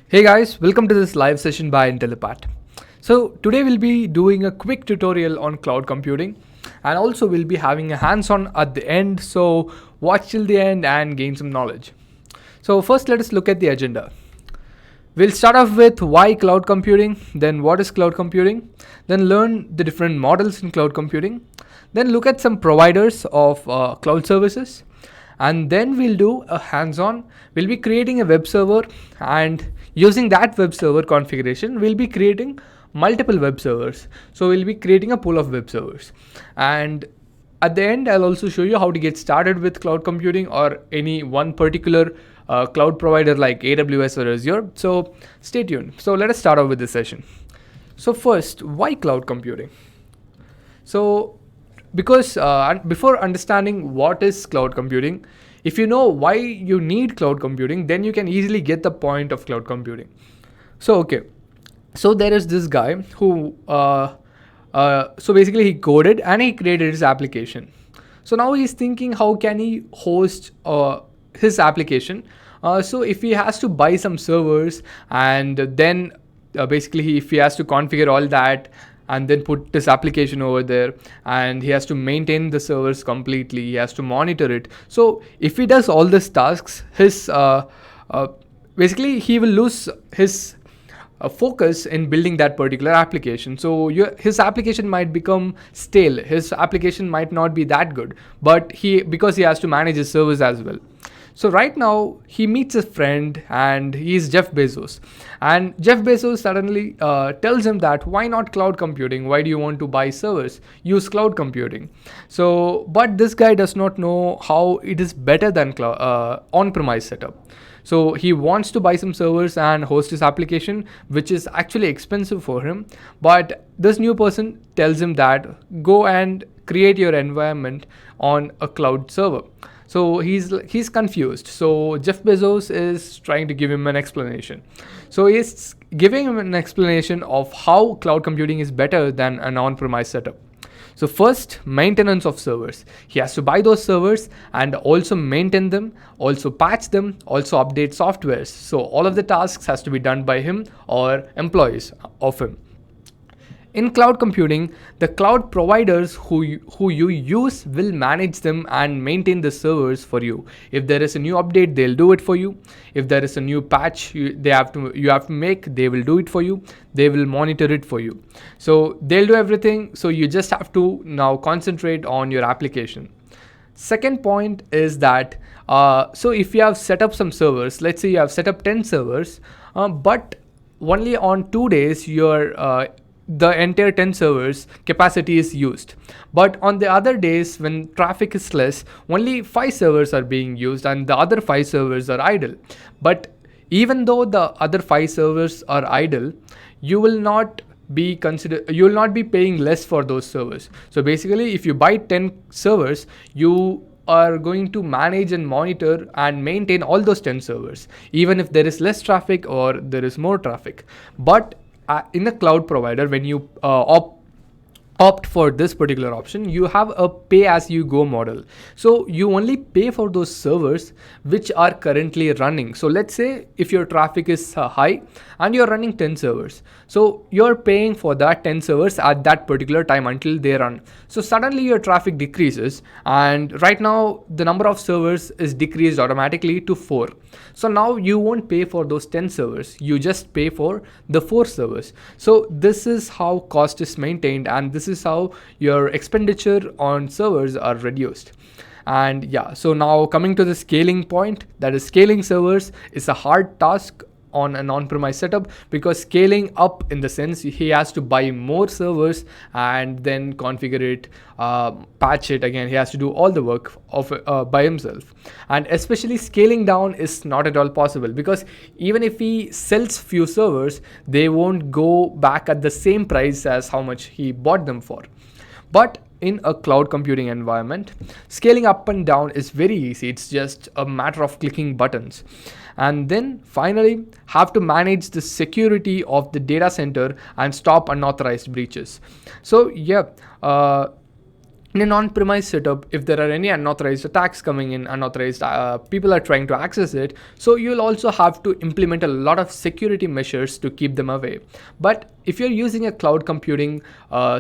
Hey guys, welcome to this live session by Intellipaat. So today we'll be doing a quick tutorial on cloud computing, and also we'll be having a hands-on at the end, so watch till the end and gain some knowledge. So first let us look at the agenda. We'll start off with why cloud computing, then what is cloud computing, then learn the different models in cloud computing, then look at some providers of cloud services, and then we'll do a hands-on. We'll be creating a web server, and using that web server configuration, we'll be creating multiple web servers. So we'll be creating a pool of web servers. And at the end, I'll also show you how to get started with cloud computing or any one particular cloud provider like AWS or Azure. So stay tuned. So let us start off with this session. So first, why cloud computing? So because before understanding what is cloud computing, if you know why you need cloud computing, then you can easily get the point of cloud computing. So there is this guy who so basically he coded and he created his application. So now he's thinking, how can he host his application? So if he has to buy some servers, and then basically if he has to configure all that and then put this application over there, and he has to maintain the servers completely, he has to monitor it. So if he does all these tasks, his basically he will lose his focus in building that particular application. So his application might become stale, his application might not be that good, but because he has to manage his servers as well. So right now he meets a friend, and he's Jeff Bezos, and Jeff Bezos suddenly tells him that why not cloud computing? Why do you want to buy servers? Use cloud computing. So but this guy does not know how it is better than on-premise setup. So he wants to buy some servers and host his application, which is actually expensive for him. But this new person tells him that go and create your environment on a cloud server. So he's confused. So Jeff Bezos is trying to give him an explanation. So he's giving him an explanation of how cloud computing is better than an on-premise setup. So first, maintenance of servers. He has to buy those servers and also maintain them, also patch them, also update softwares. So all of the tasks has to be done by him or employees of him. In cloud computing, the cloud providers who you use will manage them and maintain the servers for you. If there is a new update, they'll do it for you. If there is a new patch you have to make, they will do it for you. They will monitor it for you. So they'll do everything. So you just have to now concentrate on your application. Second point is that so if you have set up some servers, let's say you have set up 10 servers, but only on 2 days the entire 10 servers capacity is used. But on the other days when traffic is less, only 5 servers are being used and the other 5 servers are idle. But even though the other 5 servers are idle, you will not be paying less for those servers. So basically if you buy 10 servers, you are going to manage and monitor and maintain all those 10 servers, even if there is less traffic or there is more traffic. But in a cloud provider, when you opt for this particular option, you have a pay as you go model. So you only pay for those servers which are currently running. So let's say if your traffic is high and you're running 10 servers, so you're paying for that 10 servers at that particular time until they run. So suddenly your traffic decreases, and right now the number of servers is decreased automatically to 4. So now you won't pay for those 10 servers, you just pay for the 4 servers. So this is how cost is maintained, and this is how your expenditure on servers are reduced. And yeah, so now coming to the scaling point, that is scaling servers is a hard task on an on-premise setup, because scaling up in the sense he has to buy more servers and then configure it, patch it again. He has to do all the work of by himself. And especially scaling down is not at all possible, because even if he sells few servers, they won't go back at the same price as how much he bought them for. But in a cloud computing environment, scaling up and down is very easy. It's just a matter of clicking buttons. And then finally have to manage the security of the data center and stop unauthorized breaches. So yeah, In an on-premise setup, if there are any unauthorized attacks coming in, unauthorized people are trying to access it, so you'll also have to implement a lot of security measures to keep them away. But if you're using a cloud computing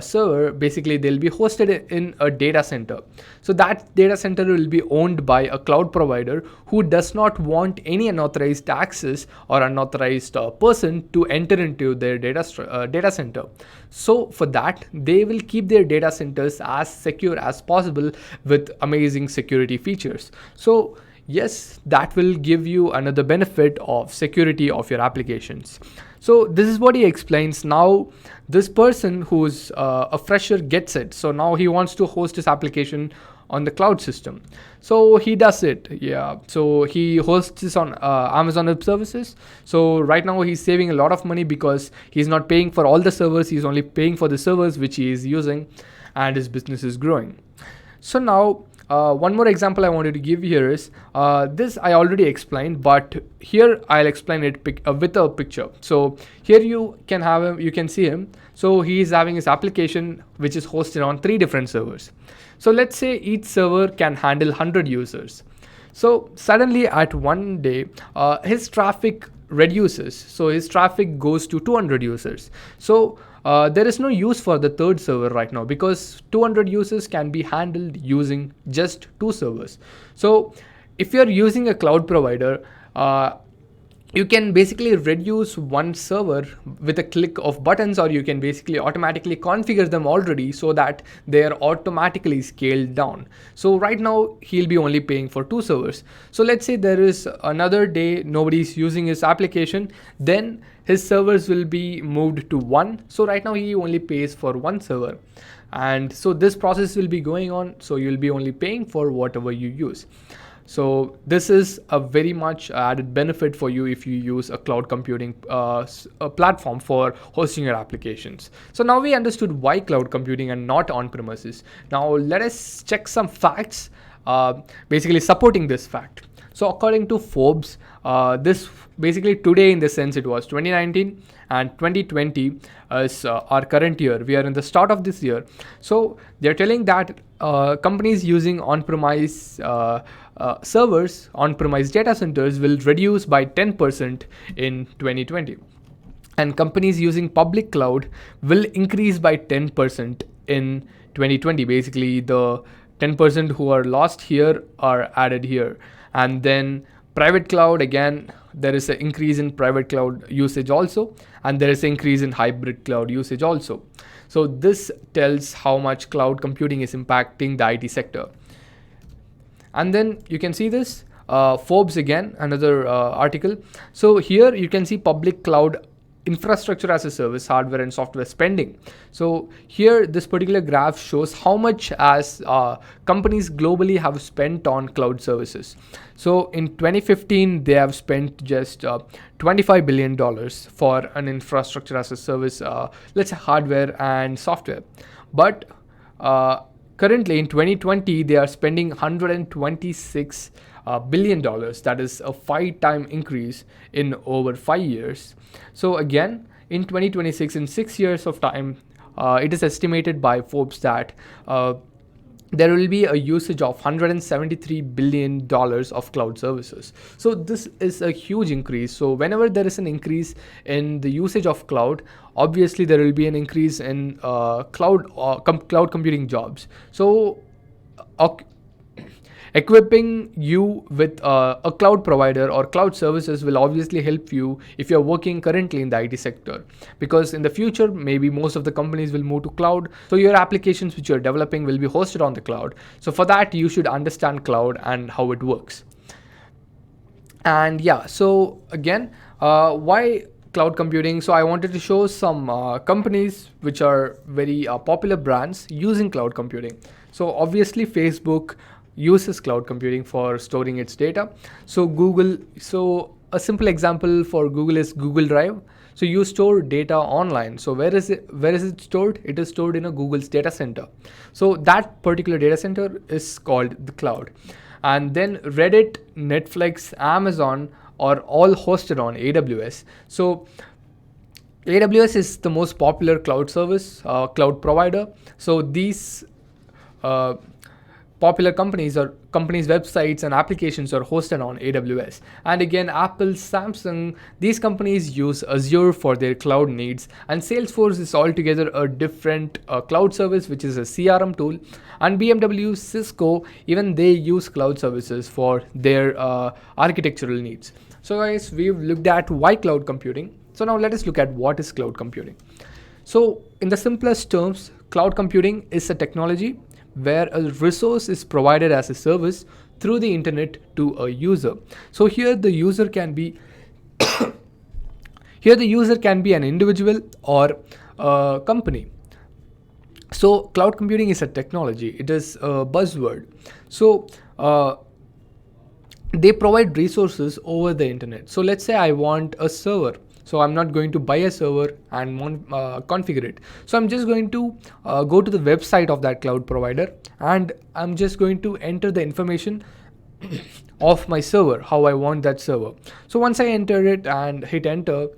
server, basically they'll be hosted in a data center. So that data center will be owned by a cloud provider who does not want any unauthorized access or unauthorized person to enter into their data center. So for that, they will keep their data centers as secure as possible with amazing security features. So yes, that will give you another benefit of security of your applications. So this is what he explains. Now this person who's a fresher gets it. So now he wants to host his application on the cloud system. So he does it. Yeah. So he hosts this on Amazon Web Services. So right now he's saving a lot of money because he's not paying for all the servers. He's only paying for the servers which he is using, and his business is growing. So now one more example I wanted to give here is this I already explained, but here I'll explain it with a picture. So here you can have him, you can see him. So he is having his application which is hosted on 3 different servers. So let's say each server can handle 100 users. So suddenly at one day, his traffic reduces. So his traffic goes to 200 users. So there is no use for the third server right now because 200 users can be handled using just 2 servers. So if you're using a cloud provider, you can basically reduce one server with a click of buttons, or you can basically automatically configure them already so that they are automatically scaled down. So right now he'll be only paying for 2 servers. So let's say there is another day nobody's using his application, then his servers will be moved to 1. So right now he only pays for 1 server. And so this process will be going on. So you'll be only paying for whatever you use. So this is a very much added benefit for you if you use a cloud computing platform for hosting your applications. So now we understood why cloud computing and not on-premises. Now let us check some facts basically supporting this fact. So according to Forbes, this basically today, in the sense it was 2019 and 2020 is our current year. We are in the start of this year. So they're telling that companies using on-premise servers, on-premise data centers will reduce by 10% in 2020. And companies using public cloud will increase by 10% in 2020. Basically, the 10% who are lost here are added here. And then private cloud, again, there is an increase in private cloud usage also, and there is an increase in hybrid cloud usage also. So this tells how much cloud computing is impacting the IT sector. And then you can see this Forbes again, another article. So here you can see public cloud infrastructure as a service, hardware and software spending. So here this particular graph shows how much as companies globally have spent on cloud services. So in 2015 they have spent just $25 billion for an infrastructure as a service, let's say hardware and software. But currently in 2020 they are spending $126 billion. That is a 5-time increase in over 5 years. So again, in 2026, in 6 years of time, it is estimated by Forbes that there will be a usage of $173 billion of cloud services. So this is a huge increase. So whenever there is an increase in the usage of cloud, obviously there will be an increase in cloud computing jobs. So equipping you with a cloud provider or cloud services will obviously help you if you're working currently in the IT sector, because in the future maybe most of the companies will move to cloud, so your applications which you're developing will be hosted on the cloud. So for that you should understand cloud and how it works. And yeah, so again, why cloud computing? So I wanted to show some companies which are very popular brands using cloud computing. So obviously Facebook uses cloud computing for storing its data. So Google, so a simple example for Google is Google Drive. So you store data online. So where is it stored? It is stored in a Google's data center. So that particular data center is called the cloud. And then Reddit, Netflix, Amazon are all hosted on AWS. So AWS is the most popular cloud service, cloud provider. So these uh, popular companies or companies' websites and applications are hosted on AWS. And again, Apple, Samsung, these companies use Azure for their cloud needs. And Salesforce is altogether a different cloud service, which is a CRM tool. And BMW, Cisco, even they use cloud services for their architectural needs. So guys, we've looked at why cloud computing. So now let us look at what is cloud computing. So in the simplest terms, cloud computing is a technology where a resource is provided as a service through the internet to a user. So here the user can be an individual or a company. So cloud computing is a technology. It is a buzzword. So they provide resources over the internet. So let's say I want a server. So I'm not going to buy a server and configure it. So I'm just going to go to the website of that cloud provider, and I'm just going to enter the information of my server, how I want that server. So once I enter it and hit enter,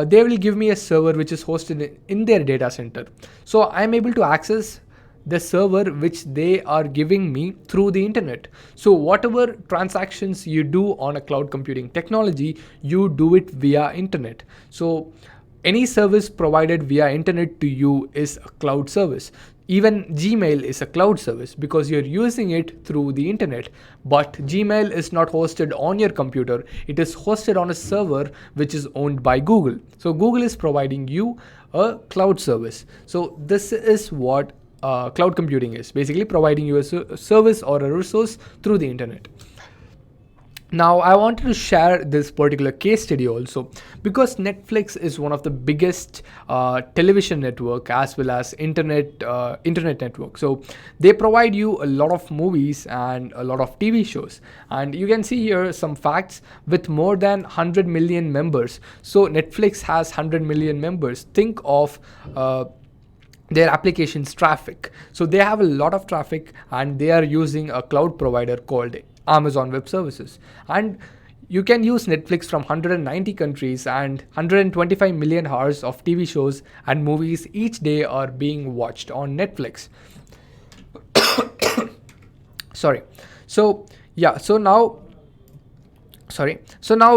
they will give me a server which is hosted in their data center. So I'm able to access the server which they are giving me through the internet. So whatever transactions you do on a cloud computing technology, you do it via internet. So any service provided via internet to you is a cloud service. Even Gmail is a cloud service because you're using it through the internet. But Gmail is not hosted on your computer. It is hosted on a server which is owned by Google. So Google is providing you a cloud service. So this is what cloud computing is, basically providing you a service or a resource through the internet. Now, I wanted to share this particular case study also because Netflix is one of the biggest television network as well as internet network. So they provide you a lot of movies and a lot of TV shows. And you can see here some facts with more than 100 million members. So Netflix has 100 million members. Think of their application's traffic. So they have a lot of traffic and they are using a cloud provider called Amazon Web Services. And you can use Netflix from 190 countries, and 125 million hours of TV shows and movies each day are being watched on Netflix. Sorry. So yeah, so now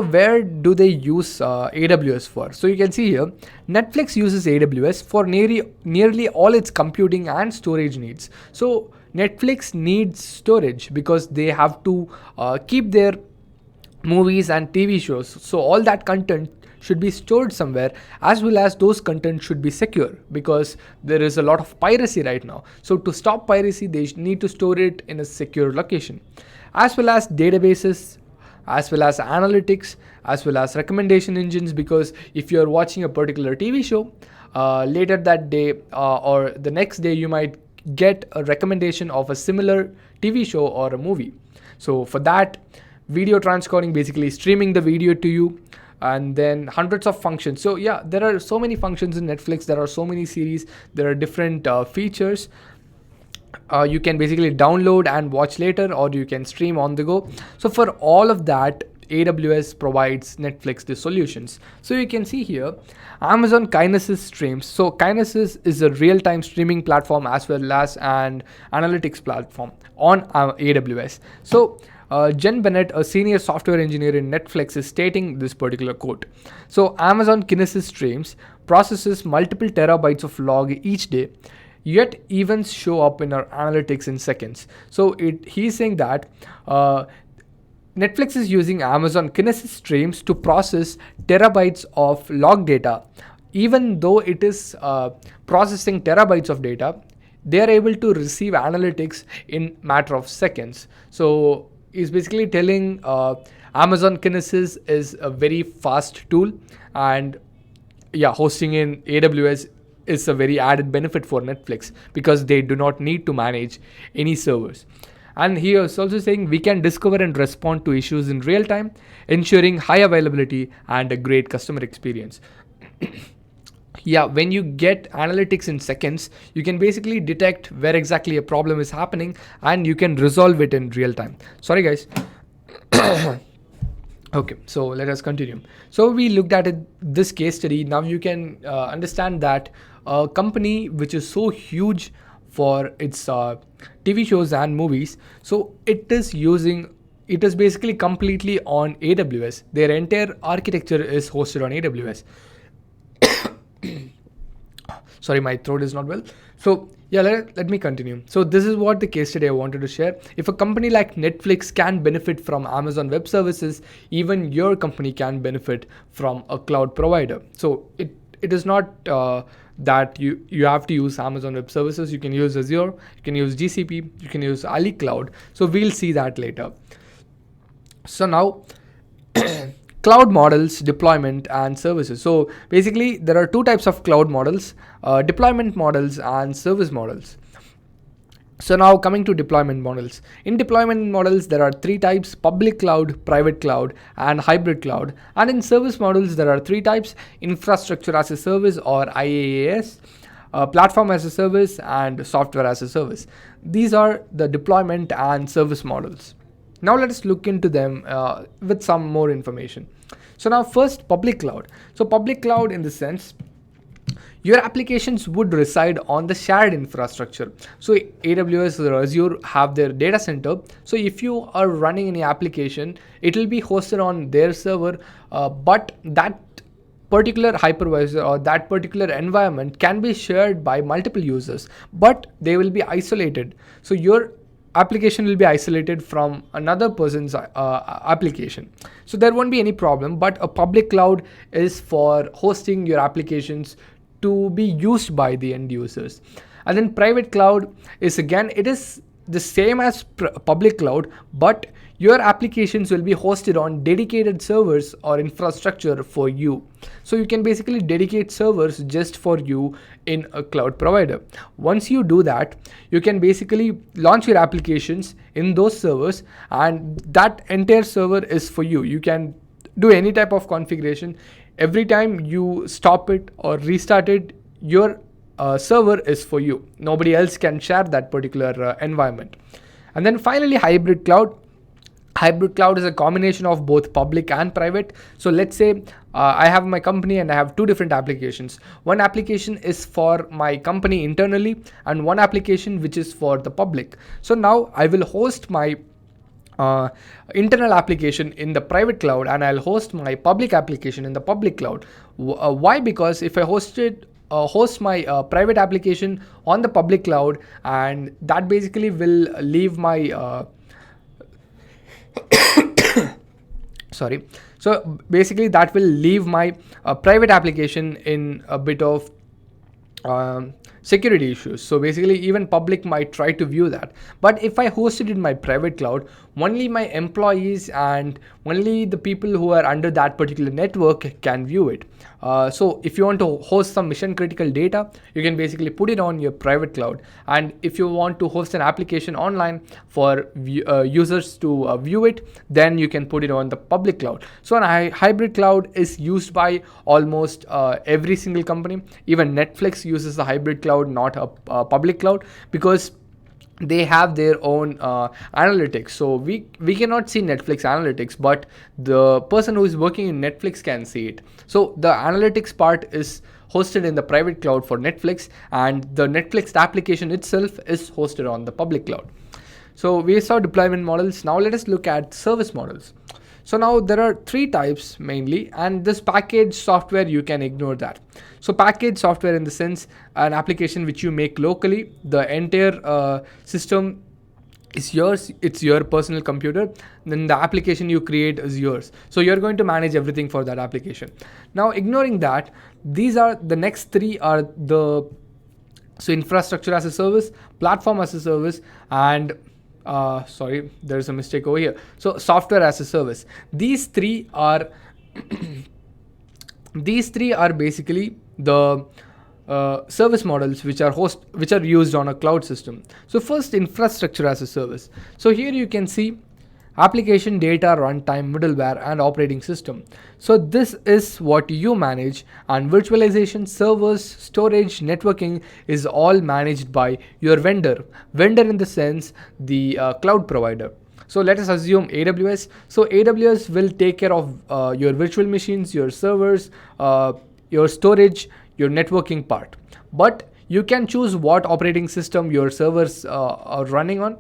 where do they use AWS for? So you can see here, Netflix uses AWS for nearly all its computing and storage needs. So Netflix needs storage because they have to keep their movies and TV shows. So all that content should be stored somewhere, as well as those content should be secure because there is a lot of piracy right now. So to stop piracy, they need to store it in a secure location, as well as databases, as well as analytics, as well as recommendation engines, because if you're watching a particular TV show, later that day or the next day, you might get a recommendation of a similar TV show or a movie. So for that, video transcoding, basically streaming the video to you, and then hundreds of functions. So yeah, there are so many functions in Netflix. There are so many series. There are different features. You can basically download and watch later, or you can stream on the go. So for all of that, AWS provides Netflix the solutions. So you can see here, Amazon Kinesis streams. So Kinesis is a real-time streaming platform as well as an analytics platform on AWS. So Jen Bennett, a senior software engineer in Netflix, is stating this particular quote. So Amazon Kinesis streams processes multiple terabytes of log each day, yet events show up in our analytics in seconds. So he's saying that Netflix is using Amazon Kinesis streams to process terabytes of log data. Even though it is processing terabytes of data, they are able to receive analytics in matter of seconds. So he's basically telling Amazon Kinesis is a very fast tool, and yeah, hosting in AWS is a very added benefit for Netflix because they do not need to manage any servers. And he is also saying we can discover and respond to issues in real time, ensuring high availability and a great customer experience. Yeah, when you get analytics in seconds, you can basically detect where exactly a problem is happening and you can resolve it in real time. Sorry guys. Okay, so let us continue. So we looked at this case study. Now you can understand that a company which is so huge for its TV shows and movies. So it is basically completely on AWS. Their entire architecture is hosted on AWS. Sorry, my throat is not well. So yeah, let me continue. So this is what the case study I wanted to share. If a company like Netflix can benefit from Amazon Web Services, even your company can benefit from a cloud provider. So it is not that you have to use Amazon Web Services. You can use Azure, you can use GCP, you can use Ali Cloud. So we'll see that later. So now cloud models, deployment and services. So basically there are two types of cloud models, deployment models and service models. So now coming to deployment models. In deployment models, there are three types: public cloud, private cloud, and hybrid cloud. And in service models, there are three types: infrastructure as a service or IaaS, platform as a service, and software as a service. These are the deployment and service models. Now let us look into them with some more information. So now first, public cloud. So public cloud, in the sense, your applications would reside on the shared infrastructure. So AWS or Azure have their data center. So if you are running any application, it will be hosted on their server, but that particular hypervisor or that particular environment can be shared by multiple users, but they will be isolated. So your application will be isolated from another person's application. So there won't be any problem, but a public cloud is for hosting your applications to be used by the end users. And then private cloud is, again, it is the same as public cloud, but your applications will be hosted on dedicated servers or infrastructure for you. So you can basically dedicate servers just for you in a cloud provider. Once you do that, you can basically launch your applications in those servers, and that entire server is for you. You can do any type of configuration. Every time you stop it or restart it, your server is for you. Nobody else can share that particular environment. And then finally, hybrid cloud. Hybrid cloud is a combination of both public and private. So let's say I have my company and I have two different applications. One application is for my company internally and one application which is for the public. So now I will host my internal application in the private cloud, and I'll host my public application in the public cloud. Why? Because if I host my private application on the public cloud, and that basically will leave my sorry. So basically that will leave my private application in a bit of security issues. So basically even public might try to view that. But if I host it in my private cloud, only my employees and only the people who are under that particular network can view it. So if you want to host some mission critical data, you can basically put it on your private cloud. And if you want to host an application online for users to view it, then you can put it on the public cloud. So a hybrid cloud is used by almost every single company. Even Netflix uses the hybrid cloud, not a public cloud, because they have their own analytics. So we cannot see Netflix analytics, but the person who is working in Netflix can see it. So the analytics part is hosted in the private cloud for Netflix, and the Netflix application itself is hosted on the public cloud. So we saw deployment models. Now let us look at service models. So now there are three types mainly, and this package software, you can ignore that. So package software, in the sense, an application which you make locally, the entire system is yours, it's your personal computer, then the application you create is yours. So you're going to manage everything for that application. Now ignoring that, these are the next three are the infrastructure as a service, platform as a service, and sorry, there's a mistake over here. So software as a service. These three are basically the service models which are used on a cloud system. So first, infrastructure as a service. So here you can see application, data, runtime, middleware, and operating system. So this is what you manage, and virtualization, servers, storage, networking is all managed by your vendor. Vendor in the sense, the cloud provider. So let us assume AWS. So AWS will take care of your virtual machines, your servers, your storage, your networking part. But You can choose what operating system your servers are running on.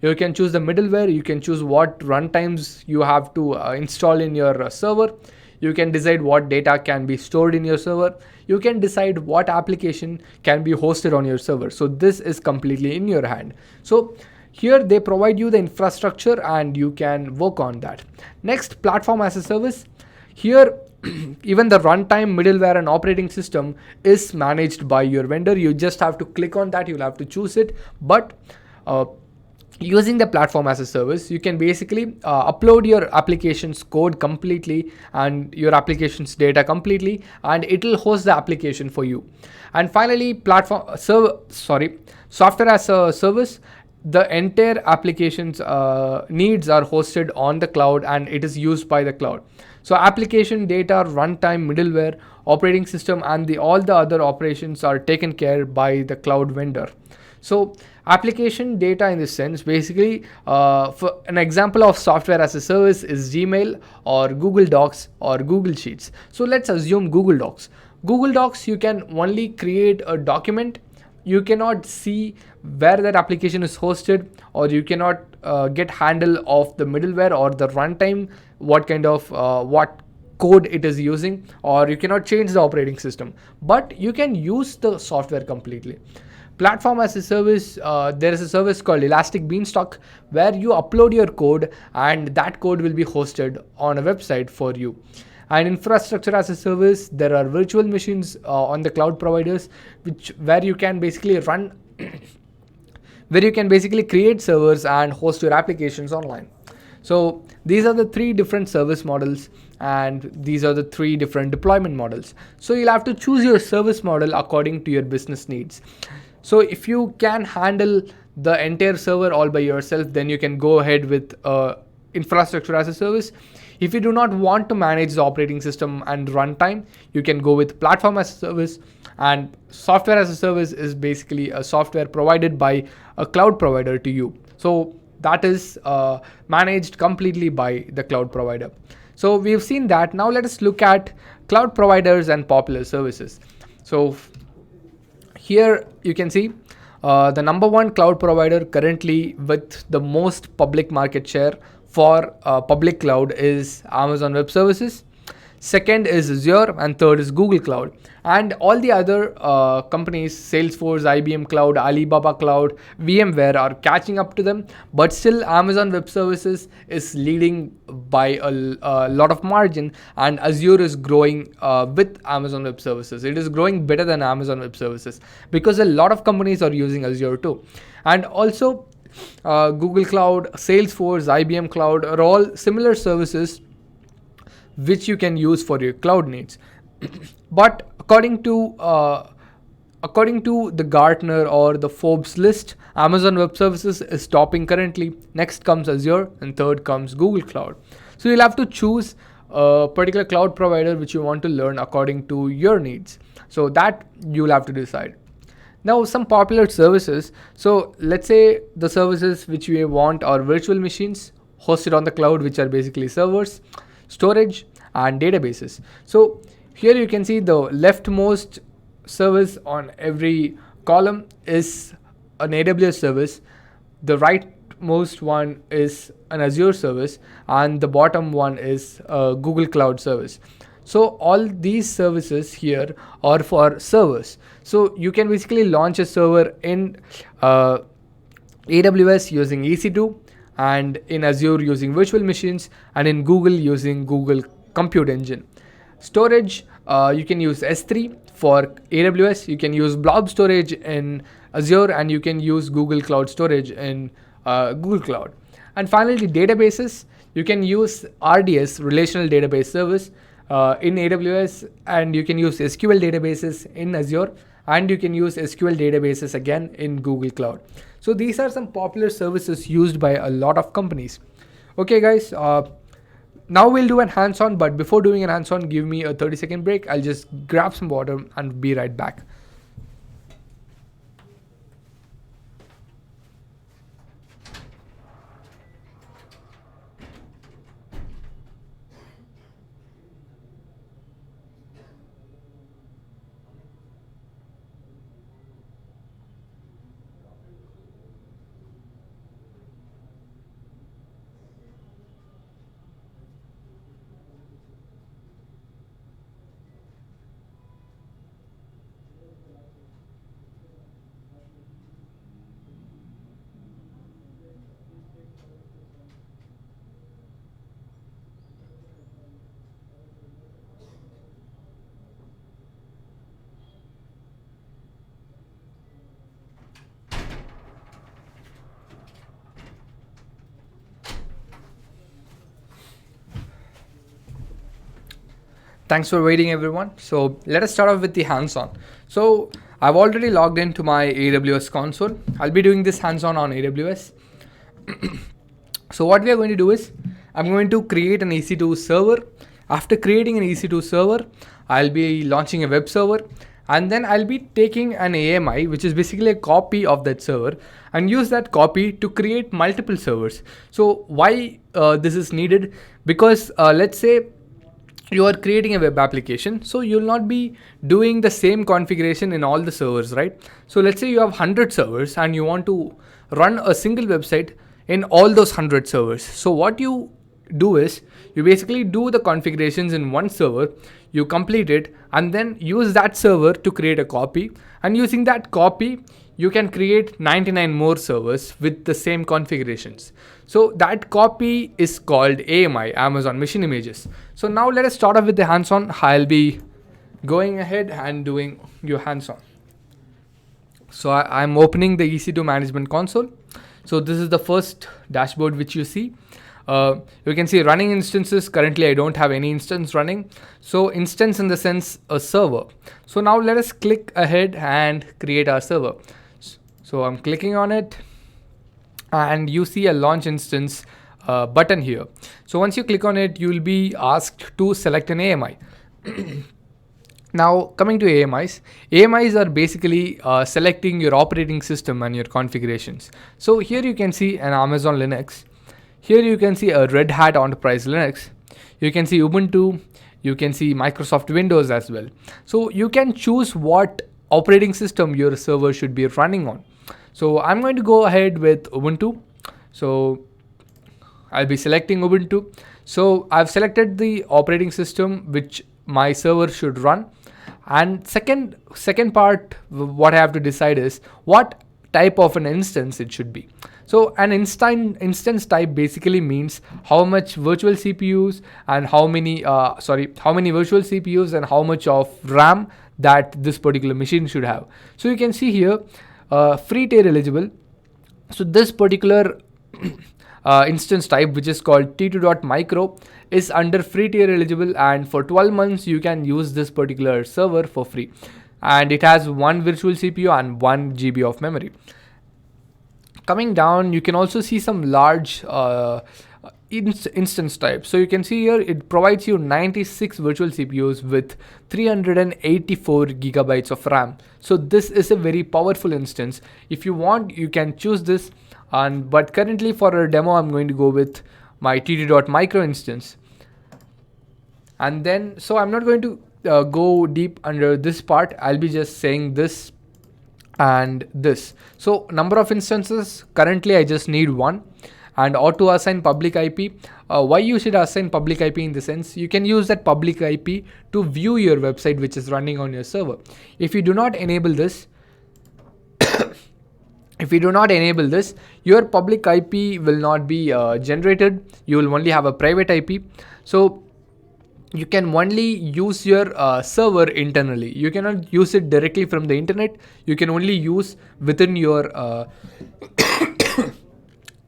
You can choose the middleware. You can choose what runtimes you have to install in your server. You can decide what data can be stored in your server. You can decide what application can be hosted on your server. So this is completely in your hand. So here they provide you the infrastructure and you can work on that. Next, platform as a service. Here even the runtime, middleware and operating system is managed by your vendor. You just have to click on that. You'll have to choose it. But using the platform as a service, you can basically upload your application's code completely and your application's data completely, and it will host the application for you. And finally, software as a service. The entire application's needs are hosted on the cloud and it is used by the cloud. So application data, runtime, middleware, operating system, and all the other operations are taken care by the cloud vendor. So application data in this sense, basically for an example of software as a service is Gmail or Google Docs or Google Sheets. So let's assume Google Docs. Google Docs, you can only create a document. You cannot see where that application is hosted, or you cannot get handle of the middleware or the runtime, what kind of what code it is using, or you cannot change the operating system, but you can use the software completely. Platform as a service, there is a service called Elastic Beanstalk where you upload your code and that code will be hosted on a website for you. And infrastructure as a service, there are virtual machines on the cloud providers where you can basically run where you can basically create servers and host your applications online. So these are the three different service models and these are the three different deployment models. So you'll have to choose your service model according to your business needs. So if you can handle the entire server all by yourself, then you can go ahead with infrastructure as a service. If you do not want to manage the operating system and runtime, you can go with platform as a service. And software as a service is basically a software provided by a cloud provider to you. So that is managed completely by the cloud provider. So we've seen that. Now let us look at cloud providers and popular services. So here you can see the number one cloud provider currently with the most public market share for public cloud is Amazon Web Services. Second is Azure, and third is Google Cloud. And all the other companies, Salesforce, IBM Cloud, Alibaba Cloud, VMware are catching up to them. But still, Amazon Web Services is leading by a lot of margin, and Azure is growing with Amazon Web Services. It is growing better than Amazon Web Services because a lot of companies are using Azure too. And also, Google Cloud, Salesforce, IBM Cloud are all similar services which you can use for your cloud needs. But according to the Gartner or the Forbes list, Amazon Web Services is topping currently. Next comes Azure, and third comes Google Cloud. So you'll have to choose a particular cloud provider which you want to learn according to your needs. So that you'll have to decide. Now some popular services. So let's say the services which we want are virtual machines hosted on the cloud, which are basically servers, storage and databases. So here you can see the leftmost service on every column is an AWS service. The rightmost one is an Azure service, and the bottom one is a Google Cloud service. So all these services here are for servers. So you can basically launch a server in AWS using EC2, and in Azure using virtual machines, and in Google using Google Compute Engine. Storage, you can use S3 for AWS, you can use blob storage in Azure, and you can use Google Cloud Storage in Google Cloud. And finally, databases, you can use RDS, Relational Database Service, in AWS, and you can use SQL databases in Azure, and you can use SQL databases again in Google Cloud. So these are some popular services used by a lot of companies. Okay guys, now we'll do an hands-on, but before doing an hands-on, give me a 30-second break. I'll just grab some water and be right back. Thanks for waiting, everyone. So let us start off with the hands-on. So I've already logged into my AWS console. I'll be doing this hands-on on AWS. So what we are going to do is, I'm going to create an EC2 server. After creating an EC2 server, I'll be launching a web server, and then I'll be taking an AMI, which is basically a copy of that server, and use that copy to create multiple servers. So why this is needed? Because let's say you are creating a web application, so you'll not be doing the same configuration in all the servers, right? So let's say you have 100 servers and you want to run a single website in all those 100 servers. So what you do is, you basically do the configurations in one server, you complete it, and then use that server to create a copy, and using that copy you can create 99 more servers with the same configurations. So that copy is called AMI, Amazon Machine Images. So now let us start off with the hands-on. I'll be going ahead and doing your hands-on. So I'm opening the EC2 management console. So this is the first dashboard which you see. You can see running instances. Currently I don't have any instance running. So instance in the sense a server. So now let us click ahead and create our server. So I'm clicking on it, and you see a launch instance button here. So once you click on it, you will be asked to select an AMI. Now coming to AMIs, AMIs are basically selecting your operating system and your configurations. So here you can see an Amazon Linux. Here you can see a Red Hat Enterprise Linux. You can see Ubuntu. You can see Microsoft Windows as well. So you can choose what operating system your server should be running on. So I'm going to go ahead with Ubuntu. So I'll be selecting Ubuntu. So I've selected the operating system which my server should run. And second part, what I have to decide is what type of an instance it should be. So an instance type basically means how much virtual CPUs and how many virtual CPUs and how much of RAM that this particular machine should have. So you can see here, free tier eligible. So this particular instance type, which is called T2.micro, is under free tier eligible, and for 12 months you can use this particular server for free, and it has 1 virtual CPU and 1 GB of memory. Coming down, you can also see some large instance types. So you can see here it provides you 96 virtual CPUs with 384 gigabytes of RAM. So this is a very powerful instance. If you want, you can choose this, but currently for a demo I'm going to go with my T2.micro instance. And then, so I'm not going to go deep under this part. I'll be just saying this and this. So number of instances, currently I just need 1. And auto-assign public IP. Why you should assign public IP in the sense, you can use that public IP to view your website which is running on your server. If you do not enable this, your public IP will not be generated. You will only have a private IP. So you can only use your server internally. You cannot use it directly from the internet. You can only use within your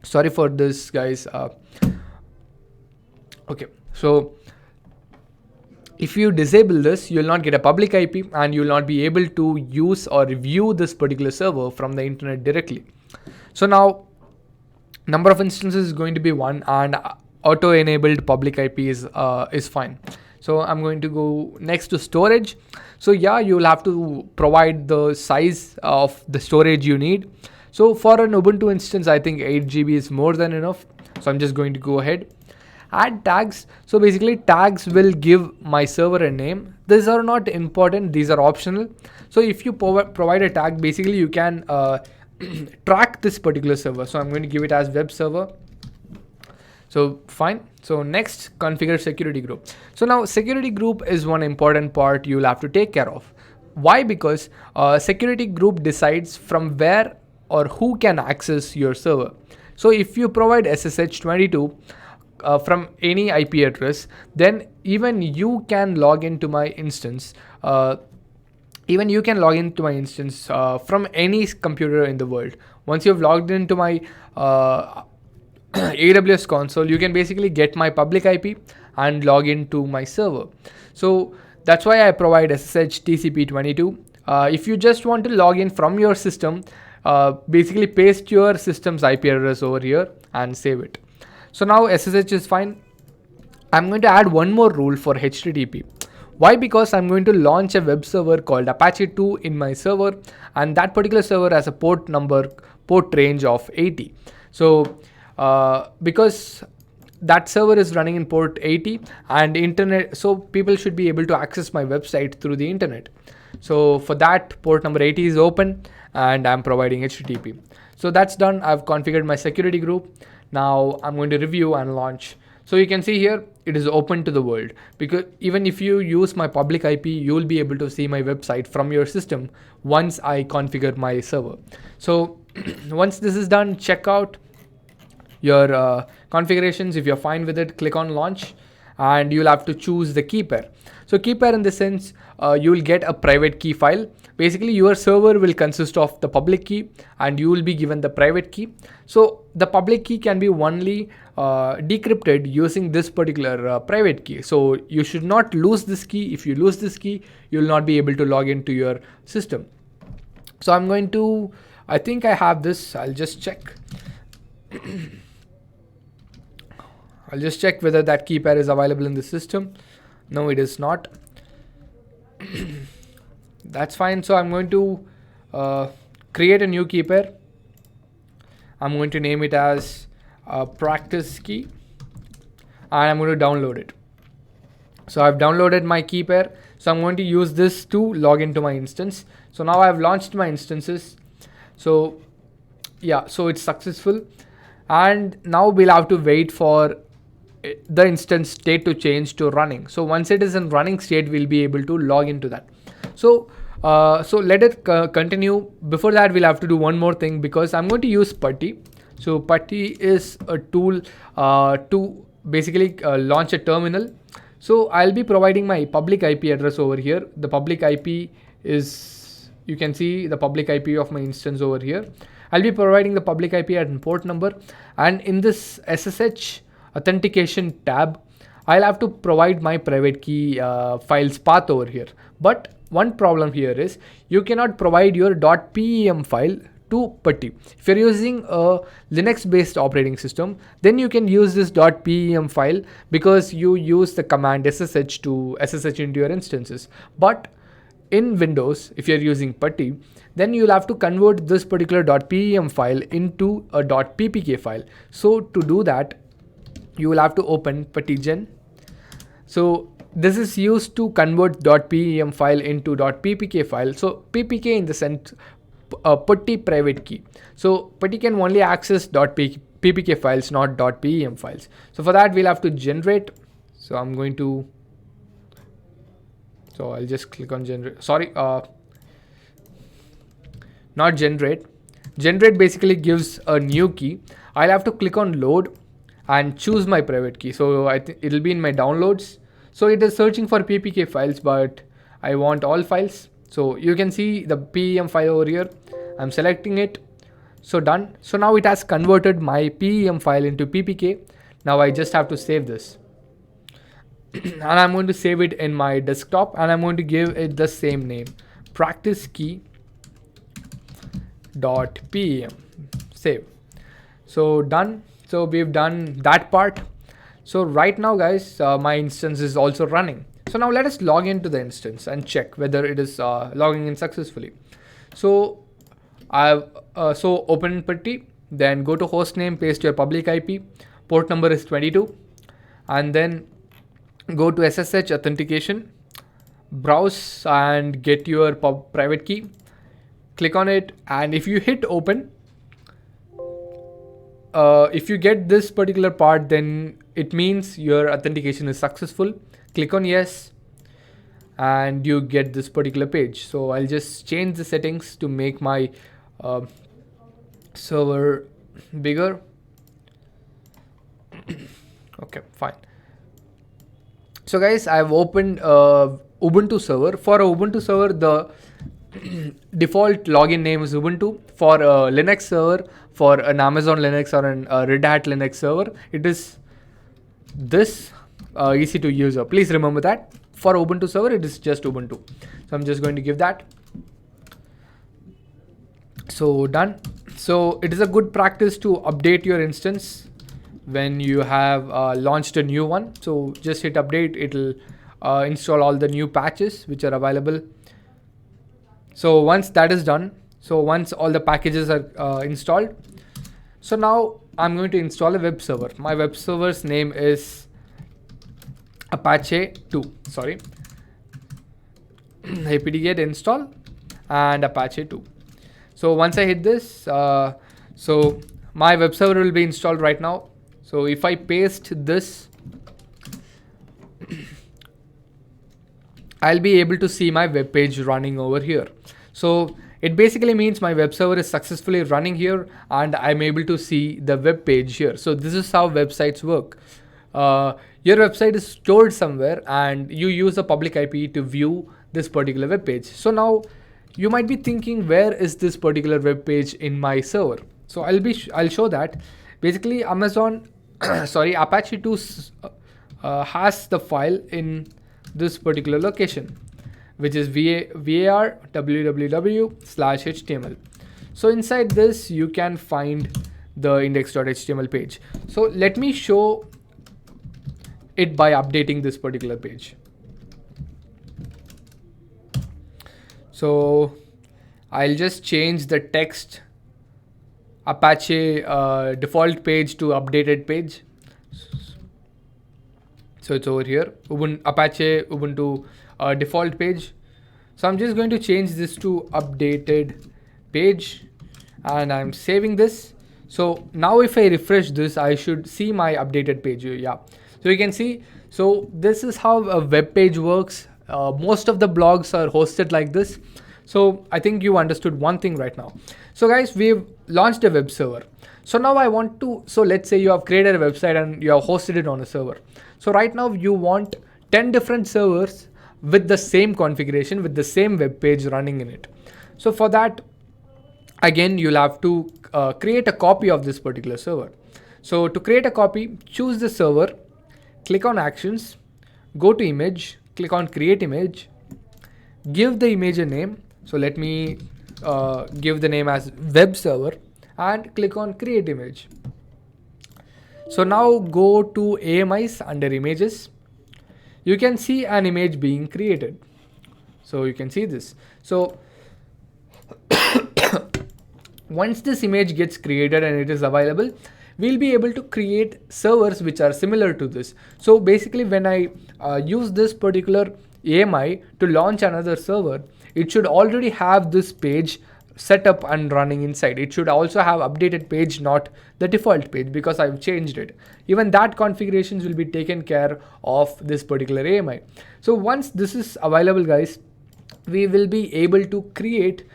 sorry for this, guys. Okay, so if you disable this, you will not get a public IP and you will not be able to use or view this particular server from the internet directly. So now number of instances is going to be 1, and auto enabled public IP is fine. So I'm going to go next to storage. So yeah, you will have to provide the size of the storage you need. So for an Ubuntu instance, I think 8 GB is more than enough. So I'm just going to go ahead. Add tags. So basically tags will give my server a name. These are not important. These are optional. So if you provide a tag, basically you can track this particular server. So I'm going to give it as web server. So fine. So next, configure security group. So now security group is one important part you'll have to take care of. Why? Because security group decides from where or who can access your server. So if you provide SSH22 from any IP address, then even you can log into my instance. From any computer in the world. Once you've logged into my AWS console, you can basically get my public IP and log into my server. So that's why I provide SSH TCP22. If you just want to log in from your system, basically paste your system's IP address over here and save it. So now SSH is fine. I'm going to add one more rule for HTTP. Why? Because I'm going to launch a web server called Apache 2 in my server, and that particular server has a port range of 80. So because that server is running in port 80 and internet, so people should be able to access my website through the internet. So for that, port number 80 is open and I'm providing HTTP. So that's done. I've configured my security group. Now I'm going to review and launch. So you can see here, it is open to the world, because even if you use my public IP, you will be able to see my website from your system once I configure my server. So once this is done, check out your configurations. If you're fine with it, click on launch and you'll have to choose the key pair. So key pair, in the sense, you will get a private key file. Basically your server will consist of the public key and you will be given the private key. So the public key can be only decrypted using this particular private key. So you should not lose this key. If you lose this key, you will not be able to log into your system. So I'm going to, I think I have this. I'll just check. I'll just check whether that key pair is available in the system. No, it is not. That's fine. So I'm going to create a new key pair. I'm going to name it as practice key and I'm going to download it. So I've downloaded my key pair. So I'm going to use this to log into my instance. So now I've launched my instances. So yeah, so it's successful. And now we'll have to wait for the instance state to change to running. So once it is in running state, we'll be able to log into that. So let it continue. Before that, we'll have to do one more thing, because I'm going to use PuTTY. So PuTTY is a tool to basically launch a terminal. So I'll be providing my public IP address over here. The public IP is, you can see the public IP of my instance over here. I'll be providing the public IP and port number, and in this SSH authentication tab, I'll have to provide my private key files path over here. But one problem here is you cannot provide your .pem file to PuTTY. If you're using a Linux based operating system, then you can use this .pem file because you use the command SSH to SSH into your instances. But in Windows, if you're using PuTTY, then you'll have to convert this particular .pem file into a .ppk file. So to do that, you will have to open PuTTygen. So this is used to convert .pem file into .ppk file. So ppk in the sense PuTTY private key. So PuTTY can only access .ppk files, not .pem files. So for that, we'll have to generate. So I'm going to, so I'll just click on generate. Sorry, not generate. Generate basically gives a new key. I'll have to click on load and choose my private key. So I think it'll be in my downloads. So it is searching for ppk files, but I want all files. So you can see the PEM file over here. I'm selecting it. So done. So now it has converted my PEM file into ppk. Now I just have to save this. And I'm going to save it in my desktop, and I'm going to give it the same name, practice key .pem. Save. So done. So we've done that part. So right now, guys, my instance is also running. So now let us log into the instance and check whether it is logging in successfully. So I've open PuTTY, then go to hostname, paste your public IP, port number is 22, and then go to SSH authentication, browse and get your private key, click on it, and if you hit open, if you get this particular part, then it means your authentication is successful. Click on yes and you get this particular page. So I'll just change the settings to make my server bigger. Okay, fine. So guys, I've opened Ubuntu server. For a Ubuntu server, the default login name is Ubuntu. For a Linux server, for an Amazon Linux or a Red Hat Linux server, it is this. easy to use. Please remember that for Ubuntu server it is just Ubuntu. So I'm just going to give that. So done. So it is a good practice to update your instance when you have launched a new one. So just hit update, it'll install all the new patches which are available. So once that is done, so once all the packages are installed, so now I'm going to install a web server. My web server's name is Apache 2, sorry, apt-get install and Apache 2. So once I hit this, so my web server will be installed right now. So if I paste this, I'll be able to see my web page running over here. So it basically means my web server is successfully running here and I'm able to see the web page here. So this is how websites work. Your website is stored somewhere and you use a public IP to view this particular web page. So now you might be thinking, where is this particular web page in my server? So I'll show that. Basically Amazon, sorry, Apache 2 has the file in this particular location, which is var www/html. So inside this you can find the index.html page. So let me show it by updating this particular page. So I'll just change the text Apache default page to updated page. So it's over here, Apache Ubuntu default page. So I'm just going to change this to updated page and I'm saving this. So now if I refresh this, I should see my updated page here. Yeah. So you can see, so this is how a web page works. Most of the blogs are hosted like this. So I think you understood one thing right now. So guys, we've launched a web server. So now I want to, so let's say you have created a website and you have hosted it on a server. So right now you want 10 different servers with the same configuration, with the same web page running in it. So for that, again, you'll have to create a copy of this particular server. So to create a copy, choose the server, click on actions, go to image, click on create image, give the image a name. So let me give the name as web server and click on create image. So now go to AMIs under images. You can see an image being created. So you can see this. So once this image gets created and it is available, we'll be able to create servers which are similar to this. So basically when I use this particular AMI to launch another server, it should already have this page set up and running inside. It should also have updated page, not the default page, because I've changed it. Even that configurations will be taken care of this particular AMI. So once this is available, guys, we will be able to create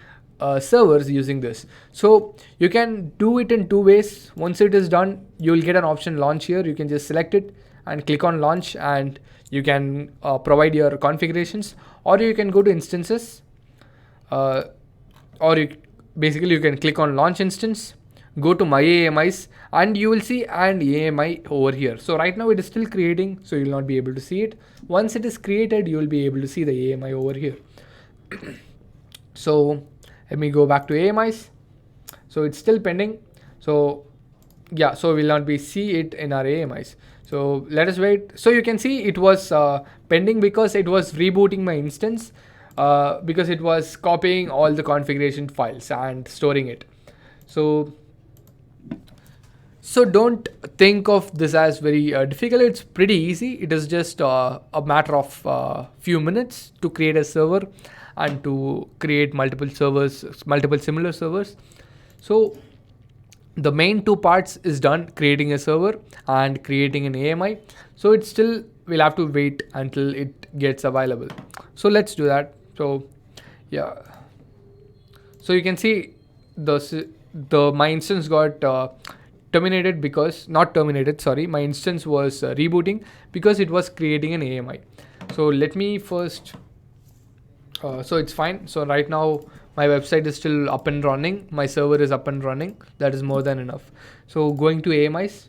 servers using this. So you can do it in two ways. Once it is done, you will get an option launch here. You can just select it and click on launch and you can provide your configurations, or you can go to instances, or basically you can click on launch instance, go to my AMIs and you will see an AMI over here. So right now it is still creating, so you'll not be able to see it. Once it is created, you will be able to see the AMI over here. So let me go back to AMIs. So it's still pending. So yeah, so we'll not be see it in our AMIs. So let us wait. So you can see it was pending because it was rebooting my instance. Because it was copying all the configuration files and storing it. So don't think of this as very difficult. It's pretty easy. It is just a matter of few minutes to create a server and to create multiple servers, multiple similar servers. So the main two parts is done, creating a server and creating an AMI. So it's still, we'll have to wait until it gets available. So let's do that. So yeah, so you can see my instance got terminated because, not terminated, sorry, my instance was rebooting because it was creating an AMI. So let me first, so it's fine. So right now my website is still up and running, my server is up and running, that is more than enough. So going to AMIs,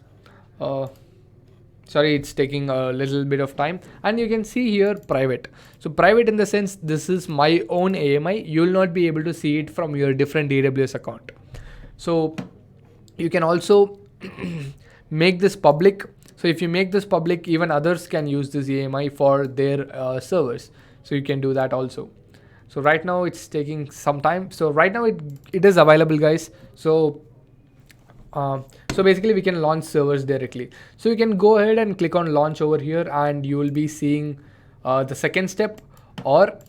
Sorry, it's taking a little bit of time. And you can see here private. So private in the sense this is my own AMI. You will not be able to see it from your different AWS account. So you can also make this public. So if you make this public, even others can use this AMI for their servers. So you can do that also. So right now it's taking some time. So right now it is available, guys. So basically we can launch servers directly. So you can go ahead and click on launch over here, and you will be seeing the second step, or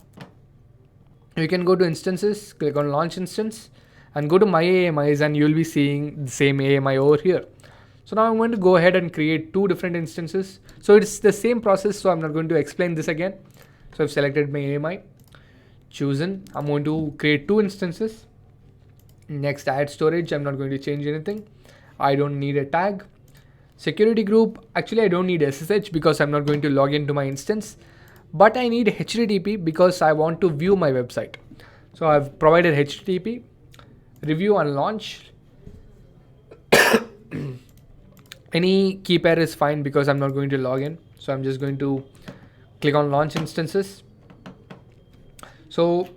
you can go to instances, click on launch instance, and go to my AMIs, and you will be seeing the same AMI over here. So now I'm going to go ahead and create two different instances. So it's the same process, so I'm not going to explain this again. So I've selected my AMI, chosen. I'm going to create two instances. Next, add storage. I'm not going to change anything. I don't need a tag. Security group. Actually, I don't need SSH because I'm not going to log into my instance. But I need HTTP because I want to view my website. So I've provided HTTP. Review and launch. Any key pair is fine because I'm not going to log in. So I'm just going to click on launch instances. So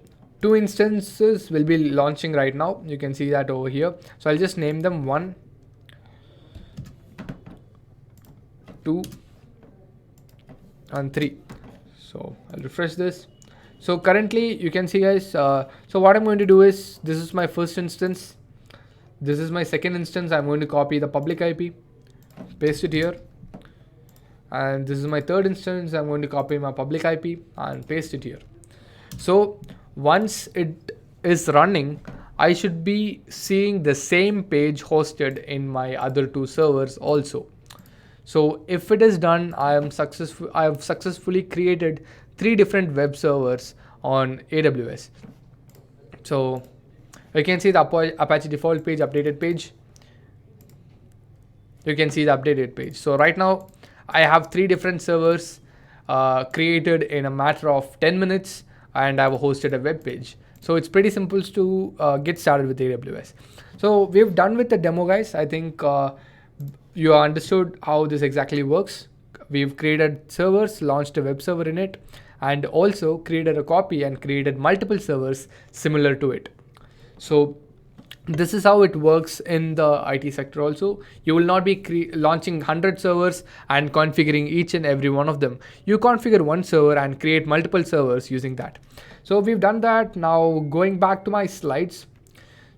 two instances will be launching right now. You can see that over here. So I'll just name them 1, 2, and 3. So I'll refresh this. So currently you can see, guys, so what I'm going to do is, this is my first instance. This is my second instance. I'm going to copy the public IP, paste it here. And this is my third instance. I'm going to copy my public IP and paste it here. So once it is running, I should be seeing the same page hosted in my other two servers also. So if it is done, I have successfully created 3 different web servers on AWS. So you can see the Apache default page, updated page. You can see the updated page. So right now I have 3 different servers created in a matter of 10 minutes. And I've hosted a web page. So it's pretty simple to get started with AWS. So we've done with the demo, guys. I think you understood how this exactly works. We've created servers, launched a web server in it, and also created a copy and created multiple servers similar to it. So this is how it works in the IT sector also. You will not be launching 100 servers and configuring each and every one of them. You configure one server and create multiple servers using that. So we've done that. Now going back to my slides.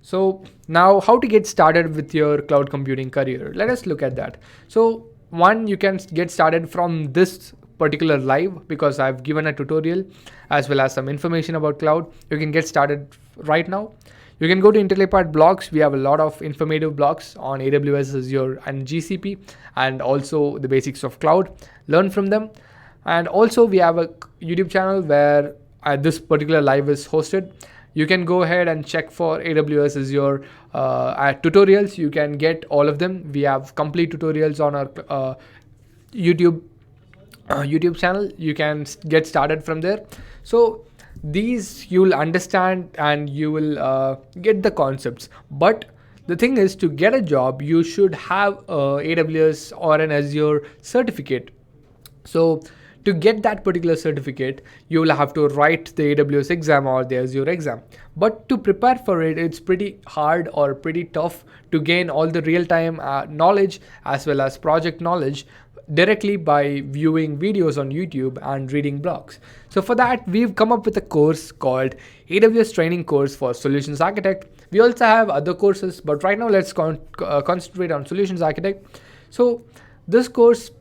So now how to get started with your cloud computing career. Let us look at that. So one, you can get started from this particular live because I've given a tutorial as well as some information about cloud. You can get started right now. You can go to Intellipaat blogs. We have a lot of informative blogs on AWS, Azure, and GCP, and also the basics of cloud. Learn from them. And also we have a YouTube channel where this particular live is hosted. You can go ahead and check for AWS, Azure tutorials. You can get all of them. We have complete tutorials on our YouTube channel. You can get started from there. So these you'll understand and you will get the concepts. But the thing is, to get a job, you should have a AWS or an Azure certificate. So to get that particular certificate, you will have to write the AWS exam or the Azure exam. But to prepare for it, it's pretty hard or pretty tough to gain all the real-time knowledge as well as project knowledge directly by viewing videos on YouTube and reading blogs. So for that, we've come up with a course called AWS Training Course for Solutions Architect. We also have other courses, but right now let's concentrate on Solutions Architect. So this course,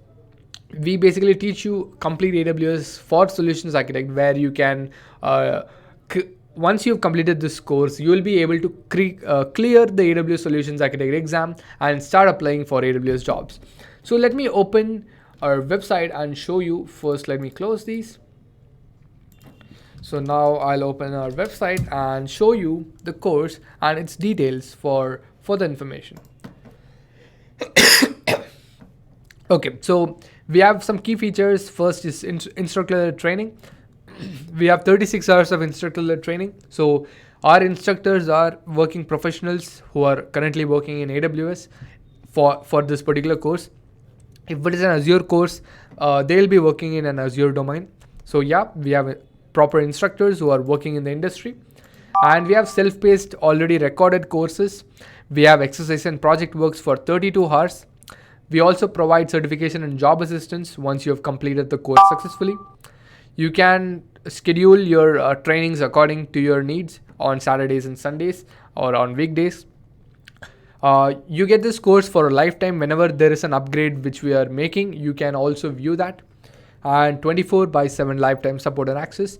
we basically teach you complete AWS for Solutions Architect, where you can, once you've completed this course, you will be able to clear the AWS Solutions Architect exam and start applying for AWS jobs. So let me open our website and show you. First, let me close these. So now I'll open our website and show you the course and its details for further information. Okay, so we have some key features. First is instructor-led training. We have 36 hours of instructor-led training. So our instructors are working professionals who are currently working in AWS for this particular course. If it is an Azure course, they'll be working in an Azure domain. So yeah, we have proper instructors who are working in the industry, and we have self-paced already recorded courses. We have exercise and project works for 32 hours. We also provide certification and job assistance once you have completed the course successfully. You can schedule your trainings according to your needs on Saturdays and Sundays or on weekdays. You get this course for a lifetime. Whenever there is an upgrade which we are making, you can also view that. And 24/7 lifetime support and access.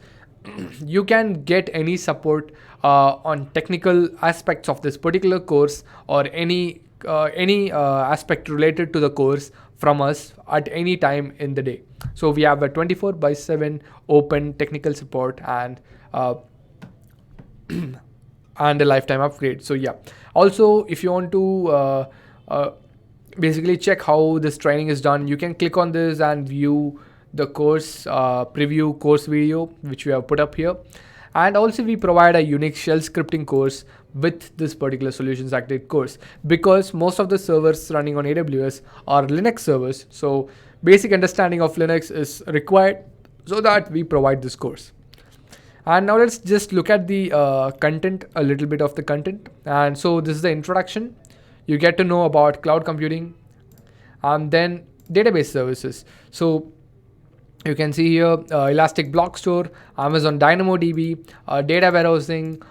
You can get any support on technical aspects of this particular course, or any aspect related to the course from us at any time in the day. So we have a 24/7 open technical support and and a lifetime upgrade. So yeah, also if you want to basically check how this training is done, you can click on this and view the course preview course video which we have put up here. And also we provide a unique shell scripting course with this particular solutions activate course, because most of the servers running on AWS are Linux servers, so basic understanding of Linux is required, so that we provide this course. And now let's just look at the content, a little bit of the content. And so this is the introduction. You get to know about cloud computing, and then database services. So you can see here Elastic Block Store, Amazon DynamoDB, data warehousing,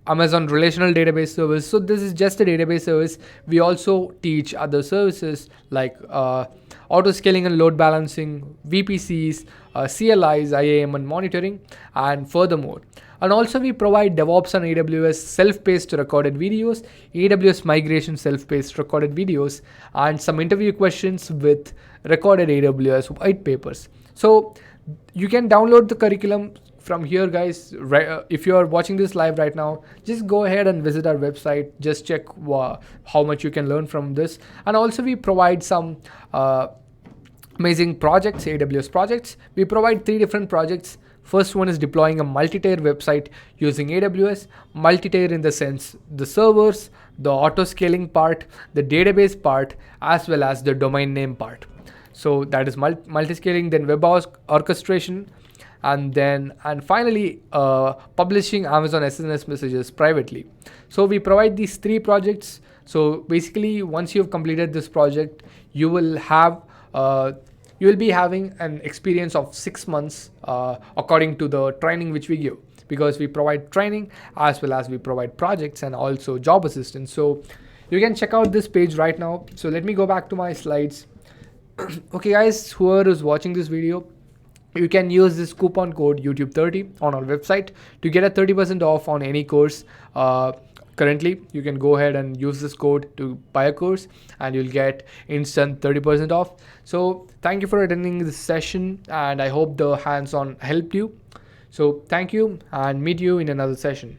Amazon Relational Database Service. So this is just a database service. We also teach other services like auto scaling and load balancing, VPCs, CLIs, IAM and monitoring, and furthermore. And also we provide DevOps on AWS self-paced recorded videos, AWS migration self-paced recorded videos, and some interview questions with recorded AWS white papers. So you can download the curriculum from here, guys. If you are watching this live right now, just go ahead and visit our website. Just check how much you can learn from this. And also we provide some amazing projects, AWS projects. We provide 3 different projects. First one is deploying a multi-tier website using AWS. Multi-tier in the sense the servers, the auto scaling part, the database part, as well as the domain name part. So that is multi-scaling, then web orchestration, and finally publishing Amazon SNS messages privately. So we provide these 3 projects. So basically, once you've completed this project, you will be having an experience of 6 months according to the training which we give, because we provide training as well as we provide projects and also job assistance. So you can check out this page right now. So let me go back to my slides. Okay guys, whoever is watching this video, you can use this coupon code YouTube30 on our website to get a 30% off on any course. Currently, you can go ahead and use this code to buy a course and you'll get instant 30% off. So thank you for attending this session, and I hope the hands-on helped you. So thank you, and meet you in another session.